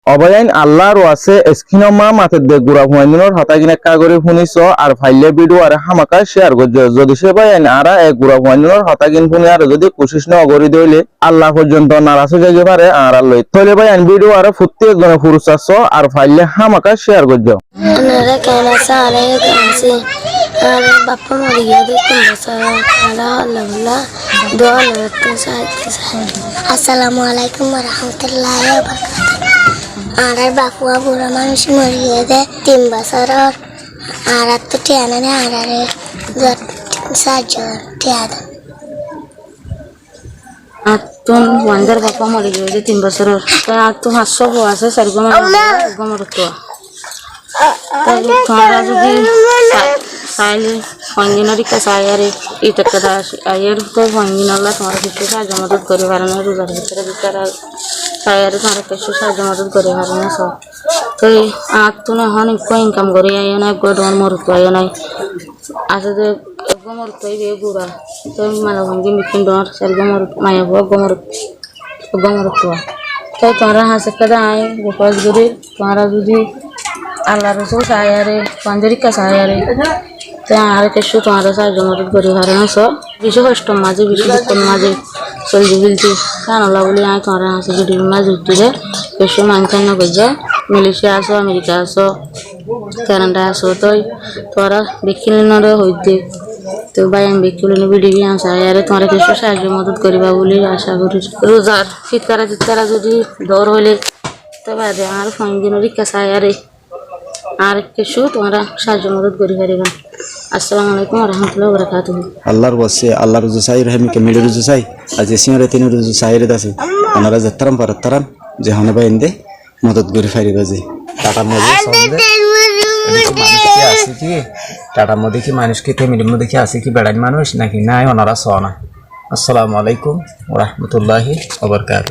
অবয়াইন আল্লাহর ওয়াসে স্কিনমা মাতে দে গুড়া হুয়াইনর হতাগিন একা করে শুনিছ আর ফাইলে ভিডিও আর হামাকা শেয়ার করছ যদি সে বাইন আরা এক গুড়া হুয়াইনর হতাগিন শুনি আর যদি কোশিশ না করি দইলে আল্লাহ পর্যন্ত নারাজ হয়ে যাবে পারে আর লই তইলে বাইন ভিডিও আর প্রত্যেক জনে ফুরুসাছ আর ফাইলে হামাকা শেয়ার করছ Anara kena sare kasi ara bappa mari gade kumasa ara lalla doa narattu sai Assalamualaikum warahmatullahi wabarakatuh ara bakwa bura manush mari gade 3 বছর ara to tiana ne ara re jat sajo tiada atun wandar bappa mari gade 3 বছর ta atun hasso ho ase sargoma gomorto তোমরা যদি চাইলে ফঞ্জিনারি কাছায়ারে এটা কথা আয়ের তো ফঞ্জিনাল্লা তোমরা কিছু সাহায্য মদত করে পারো না রোজার ভিতরে ভিতরে চায়ারে তোমরা কিছু সাহায্য মদত করে পারো না সব তো আর তো না হন একটু ইনকাম করে আয় না একটু ডর মরতো আয় নাই আসলে একটু মরতো এই গুড়া তো মানে ভঙ্গি মিটিং ডর সারগো মরত মায়া মরতো তো তোমরা হাসে কথা আয় গোপাল করে তোমরা যদি আল্লাহ রসুল সায়ারে পঞ্জরিকা সায়ারে আর কিছু তোমার সাহায্য মদত করি পারে সব বেশি কষ্ট মাঝে বেশি দুঃখের মাঝে চলতে ফেলতে জানলা বলে আয় তোমার হাসি ভিডিওর মাঝে উঠতে বেশি মানখান না করছে মালয়েশিয়া আসো আমেরিকা আসো কানাডা আসো তো তোরা বিকিলে নরে হইতে তো ভাই আমি বিকিলে ভিডিও আন সায়ারে তোমার কিছু সাহায্য মদত করিবা বলে আশা করি রোজার ফিতকারা যদি দৌড় হলে তো বাদে আর ফঞ্জিনরিকা সায়ারে আর কিছু তোমরা সাহায্য মদত করি পারিবা আসসালামু আলাইকুম ওয়া রাহমাতুল্লাহি ওয়া বারাকাতুহু আল্লাহর ওয়াসে আল্লাহর রুজু সাই রহিম কে মিলে রুজু সাই আজ সিংরে তিন রুজু সাইরে দাসে ওনারা যাত্রাম পারতারাম যে হনে বাইন্দে মদত করি পারিবা যে টাটা মধ্যে মানুষকে আছে কি টাটার মধ্যে কি মানুষকে ফ্যামিলির মধ্যে কি আছে কি বেড়াই মানুষ নাকি নাই ওনারা সনা আসসালামু আলাইকুম ওয়া রাহমাতুল্লাহি ওয়া বারাকাতুহু।